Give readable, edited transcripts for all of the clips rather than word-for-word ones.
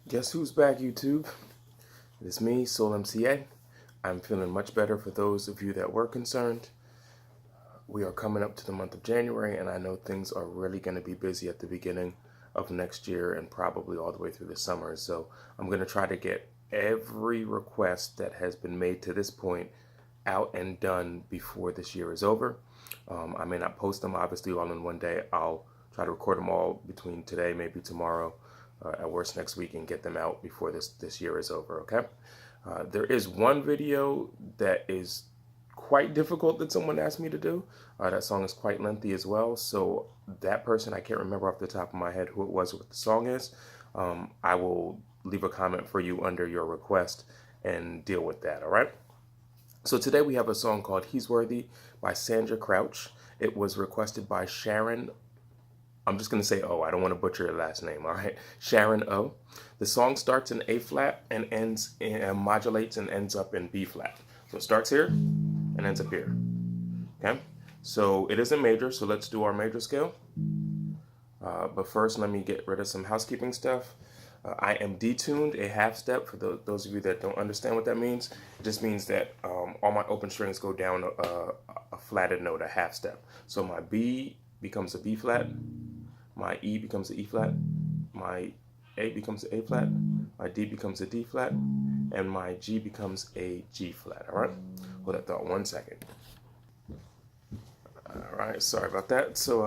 Guess who's back, YouTube? It's me, Soul MCA. I'm feeling much better for those of you that were concerned. We are coming up to the month of January, and I know things are really going to be busy at the beginning of next year and probably all the way through the summer. So I'm going to try to get every request that has been made to this point out and done before this year is over. I may not post them obviously all in one day. I'll try to record them all between today, maybe tomorrow, at worst next week, and get them out before this year is over. Okay. There is one video that is quite difficult that someone asked me to do. That song is quite lengthy as well. So that person, I can't remember off the top of my head who it was, what the song is. I will leave a comment for you under your request and deal with that. All right. So today we have a song called He's Worthy by Sandra Crouch. It was requested by Sharon. I'm just going to say O. I don't want to butcher your last name, all right? Sharon O. The song starts in A flat and ends in, modulates and ends up in B flat. So it starts here and ends up here, okay? So it is a major, so let's do our major scale. But first, let me get rid of some housekeeping stuff. I am detuned a half step. For those of you that don't understand what that means, it just means that all my open strings go down a flatted note, a half step. So my B becomes a B flat, my E becomes an E flat, my A becomes an A flat, my D becomes a D flat, and my G becomes a G flat. All right, hold that thought 1 second. All right, sorry about that. So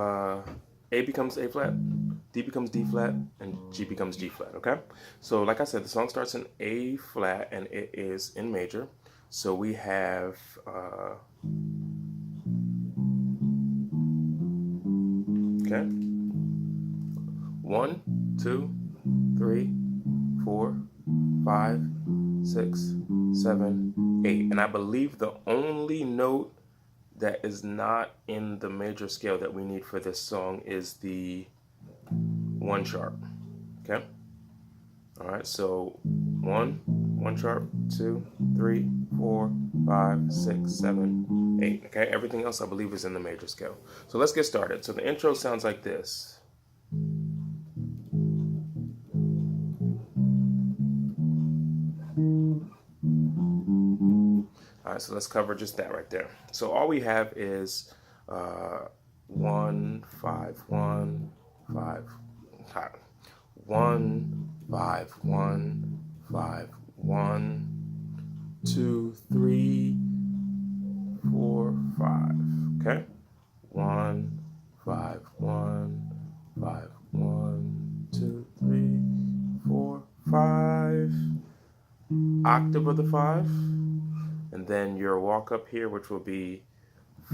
A becomes A flat, D becomes D flat, and G becomes G flat, okay? So like I said, the song starts in A flat and it is in major. So we have, okay, 1, 2, 3, 4, 5, 6, 7, 8. And I believe the only note that is not in the major scale that we need for this song is the 1 sharp, okay? All right, so 1 sharp, 2, 3, 4, 5, 6, 7, 8, okay? Everything else I believe is in the major scale. So let's get started. So the intro sounds like this. All right, so let's cover just that right there. So all we have is 1, 5, 1, 5, 1, 5, 1, 5, 1, 2, 3, 4, 5. Okay, 1, 5, 1, 5, 1, 2, 3, 4, 5. Octave of the 5. And then your walk up here, which will be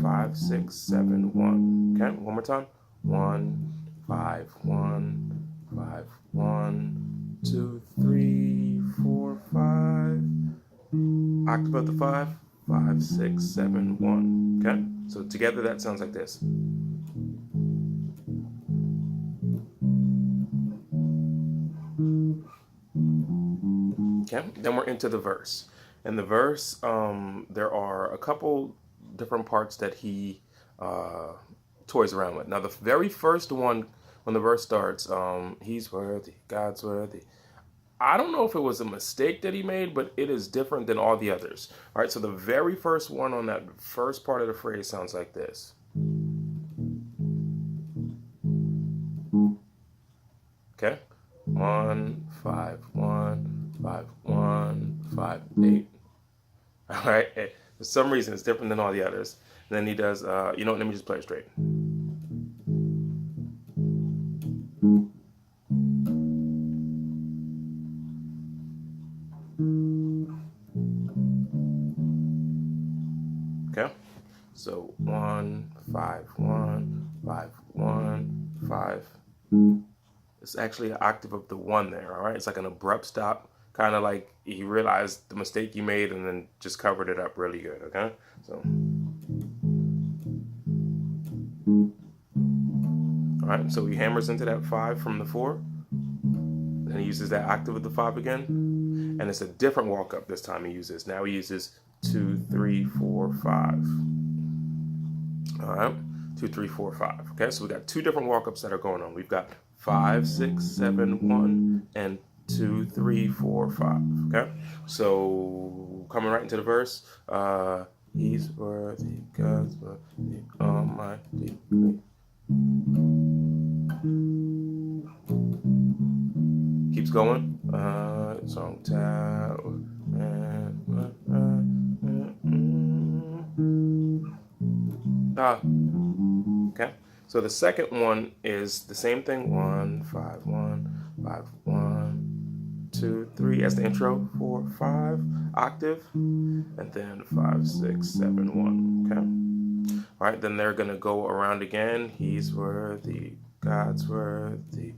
5, 6, 7, 1. Okay, one more time. 1, 5, 1, 5, 1, 2, 3, 4, 5. Octave of the 5, 5, 6, 7, 1. Okay, so together that sounds like this. Okay, then we're into the verse. In the verse, there are a couple different parts that he toys around with. Now, the very first one, when the verse starts, he's worthy, God's worthy. I don't know if it was a mistake that he made, but it is different than all the others. All right, so the very first one on that first part of the phrase sounds like this. Okay, 1, 5, 1, 5, 1, 5, 8. All right, for some reason it's different than all the others. And then he does, you know what, let me just play it straight. Okay, so 1, 5, 1, 5, 1, 5. It's actually an octave of the 1 there, all right? It's like an abrupt stop, kind of like he realized the mistake he made and then just covered it up really good, okay? So, all right, so he hammers into that 5 from the 4, then he uses that octave of the 5 again, and it's a different walk up this time he uses. Now he uses 2, 3, 4, 5. All right, 2, 3, 4, 5. Okay, so we got 2 different walk ups that are going on. We've got 5, 6, 7, 1, and 2, 3, 4, 5. Okay, so coming right into the verse. He's worthy, God's worthy, Almighty. Keeps going. Song tower. Okay. So the second one is the same thing. 1, 5, 1, 5, 1, 2, 3 as the intro. 4, 5 octave, and then 5, 6, 7, 1. Okay. All right. Then they're gonna go around again. He's worthy, God's worthy,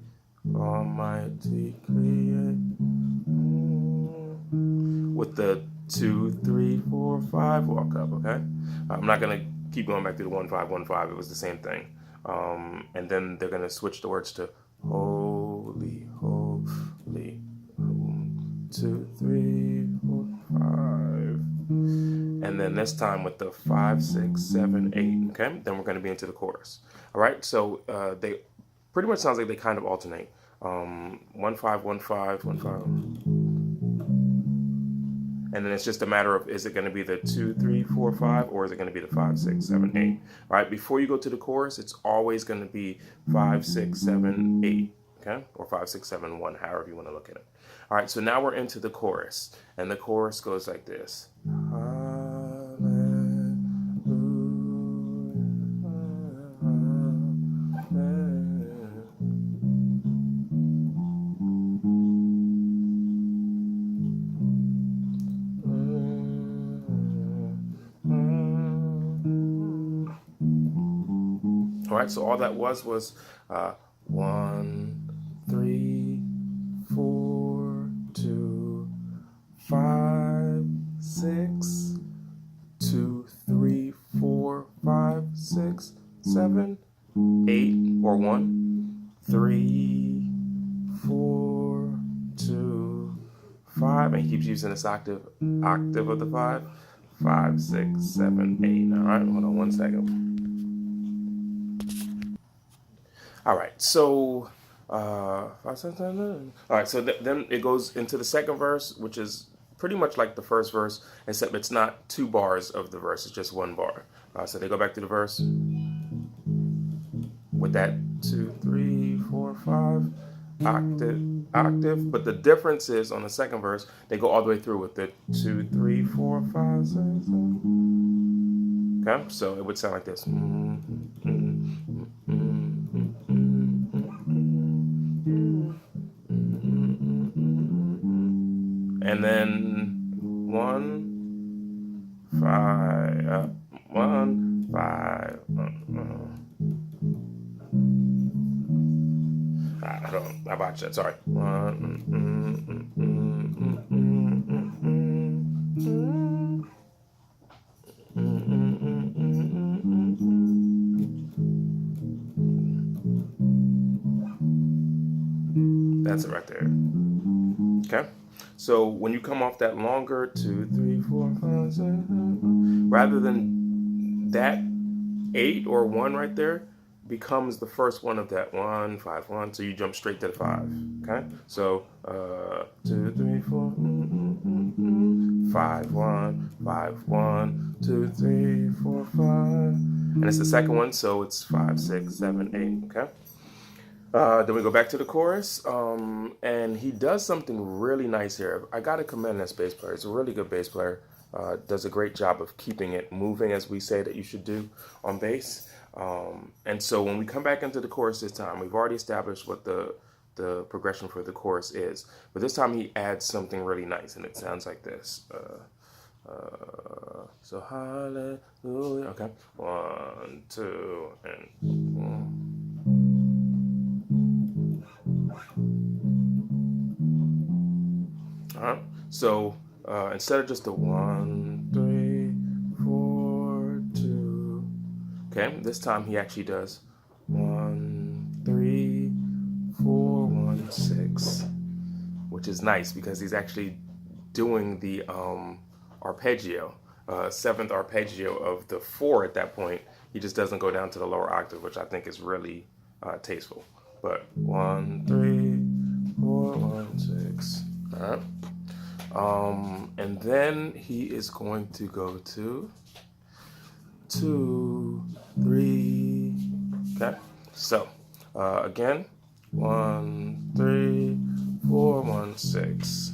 Almighty Creator. With the 2, 3, 4, 5 walk up. Okay. I'm not gonna keep going back to the 1, 5, 1, 5. It was the same thing. And then they're gonna switch the words to holy, holy. 2, 3, 4, 5. And then this time with the 5, 6, 7, 8. Okay. Then we're gonna be into the chorus. All right. So they pretty much sounds like they kind of alternate. 1, 5, 1, 5, 1, 5. And then it's just a matter of, is it going to be the 2, 3, 4, 5, or is it going to be the 5, 6, 7, 8? All right, before you go to the chorus, it's always going to be 5, 6, 7, 8, okay? Or 5, 6, 7, 1, however you want to look at it. All right, so now we're into the chorus, and the chorus goes like this. All right, so all that was 1, 3, 4, 2, 5, 6, 2, 3, 4, 5, 6, 7, 8, or 1, 3, 4, 2, 5, and he keeps using this octave of the 5, 5, 6, 7, 8. All right, hold on one second. All right, so then it goes into the second verse, which is pretty much like the first verse, except it's not 2 bars of the verse; it's just 1 bar. So they go back to the verse with that 2, 3, 4, 5 octave. But the difference is on the second verse, they go all the way through with the 2, 3, 4, 5, 6, 7. Okay, so it would sound like this. And then 1, 5, 1, 5. I botched that. Sorry. That's it right there. Okay. So when you come off that longer 2, 3, 4, 5, 6, rather than that 8 or 1 right there becomes the first one of that 1, 5, 1. So you jump straight to the 5. Okay. So 2, 3, 4, 5, 1, 5, 1, 2, 3, 4, 5, and it's the second one. So it's 5, 6, 7, 8. Okay. Then we go back to the chorus, and he does something really nice here. I got to commend this bass player. He's a really good bass player. Does a great job of keeping it moving, as we say that you should do on bass. And so when we come back into the chorus this time, we've already established what the progression for the chorus is. But this time he adds something really nice, and it sounds like this. So hallelujah. Okay. 1, 2, and 1. So instead of just the 1, 3, 4, 2, okay, this time he actually does 1, 3, 4, 1, 6, which is nice because he's actually doing the arpeggio, 7th arpeggio of the 4 at that point. He just doesn't go down to the lower octave, which I think is really tasteful. But 1, 3, 4, 1, 6. All right. And then he is going to go to 2, 3. Okay. So again, 1, 3, 4, 1, 6.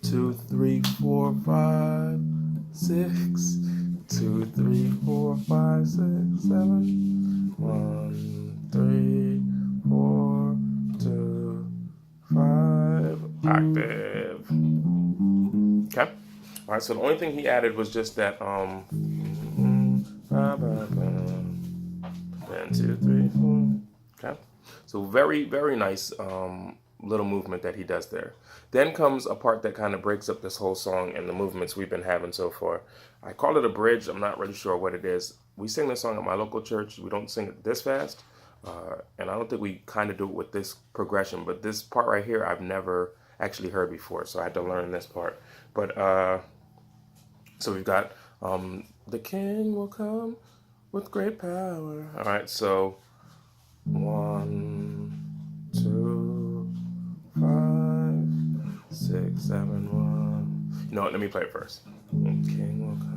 2, 3, 4, 5, 6. 2, 3, 4, 5, 6, 7. 1, 3, 4, 2, 5. Octave. Okay. All right. So the only thing he added was just that and 2, 3, 4. Okay. So very, very nice little movement that he does there. Then comes a part that kind of breaks up this whole song and the movements we've been having so far. I call it a bridge. I'm not really sure what it is. We sing this song at my local church. We don't sing it this fast. And I don't think we kind of do it with this progression. But this part right here, I've never actually heard before. So I had to learn this part. But so we've got the king will come with great power. All right. So 1, 2, 5, 6, 7, 1. You know what? Let me play it first. The king will come.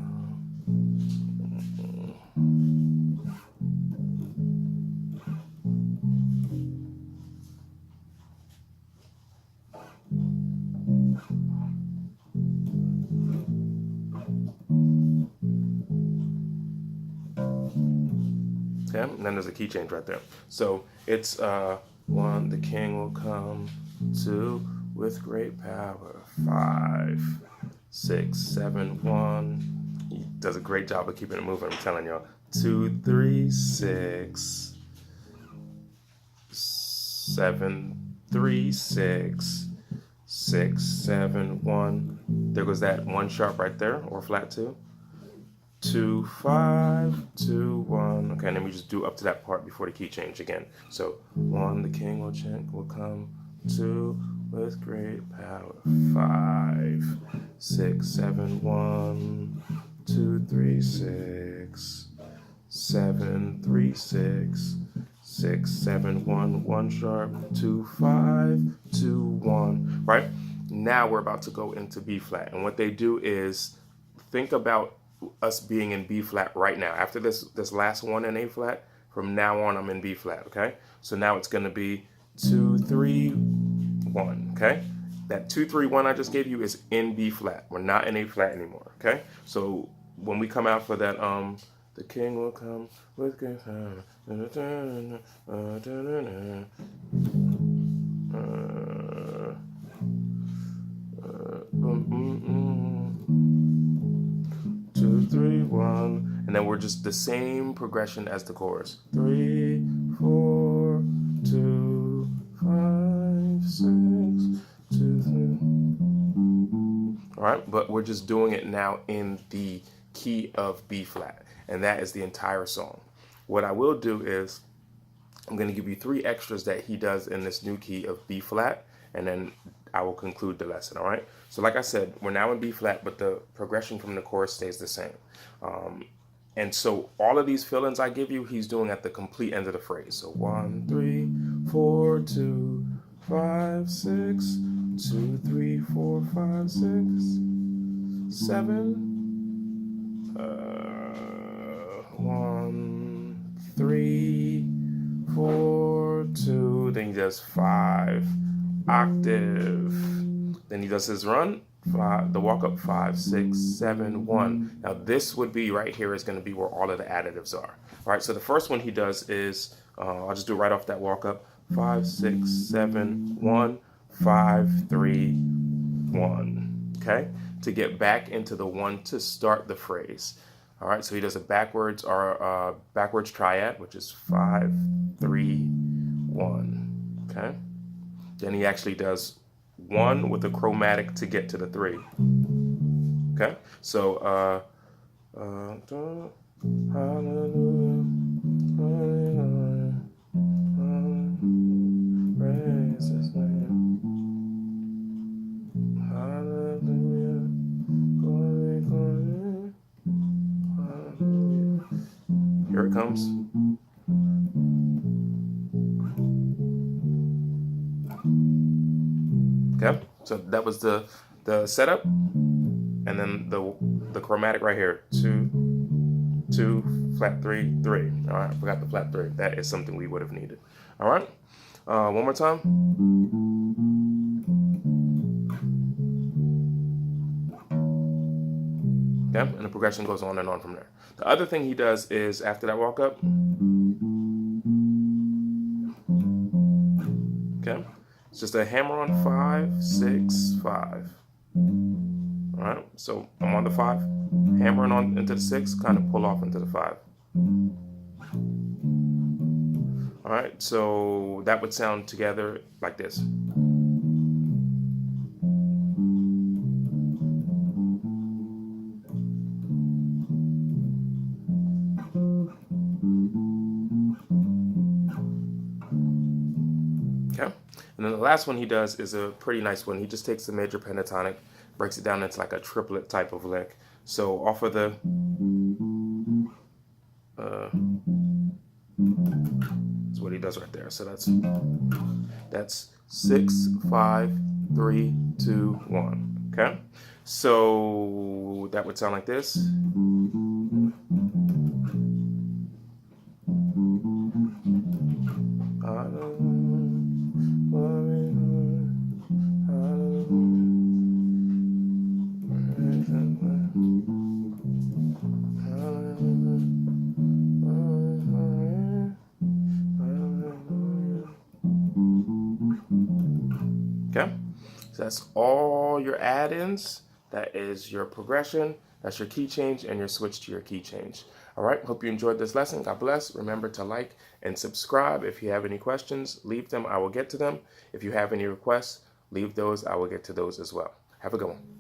Okay, and then there's a key change right there. So it's 1, the king will come. 2, with great power. 5, 6, 7, 1. He does a great job of keeping it moving, I'm telling y'all. 2, 3, 6. 7, 3, 6. 6, 7, 1. There goes that 1 sharp right there, or flat 2. 2, 5, 2, 1. Okay, and then we just do up to that part before the key change again. So 1, the king will come. 2, with great power. 5, 6, 7, 1. 2, 3, 6. 7, 3, 6. 6, 7, 1. 1 sharp. 2, 5, 2, 1. Right? Now we're about to go into B flat. And what they do is think about us being in B flat right now. After this last one in A flat, from now on I'm in B flat, okay? So now it's gonna be 2, 3, 1, okay? That 2, 3, 1 I just gave you is in B flat. We're not in A flat anymore, okay? So when we come out for that, the king will come with great power. Two, 3, 1, and then we're just the same progression as the chorus. 3, 4, 2, 5, 6, 2, 3. All right, but we're just doing it now in the key of B flat, and that is the entire song. What I will do is I'm going to give you 3 extras that he does in this new key of B flat, and then I will conclude the lesson, all right? So like I said, we're now in B flat, but the progression from the chorus stays the same. And so all of these fill-ins I give you, he's doing at the complete end of the phrase. So 1, 3, 4, 2, 5, 6, 2, 3, 4, 5, 6, 7, 1, 3, 4, 2, then he does 5, octave. Then he does his run, 5, the walk up, 5, 6, 7, 1. Now this would be right here is going to be where all of the additives are. All right, so the first one he does is, I'll just do it right off that walk up, 5, 6, 7, 1, 5, 3, 1. Okay, to get back into the 1 to start the phrase. All right, so he does a backwards or backwards triad, which is 5, 3, 1. Okay, then he actually does 1 with a chromatic to get to the 3. Okay, so hallelujah, hallelujah, praise his name, hallelujah, glory, glory, hallelujah. Here it comes. So that was the setup, and then the chromatic right here, 2, 2, flat 3, 3. All right, I forgot the flat 3. That is something we would have needed. All right, one more time. Okay, and the progression goes on and on from there. The other thing he does is after that walk up, okay, it's just a hammer on 5, 6, 5. All right, so I'm on the 5, hammering on into the 6, kind of pull off into the 5. All right, so that would sound together like this. Okay, and then the last one he does is a pretty nice one. He just takes the major pentatonic, breaks it down into like a triplet type of lick. So off of the that's what he does right there. So that's 6, 5, 3, 2, 1. Okay, so that would sound like this. Okay, so that's all your add-ins. That is your progression. That's your key change and your switch to your key change. All right, hope you enjoyed this lesson. God bless. Remember to like and subscribe. If you have any questions, leave them. I will get to them. If you have any requests, leave those. I will get to those as well. Have a good one.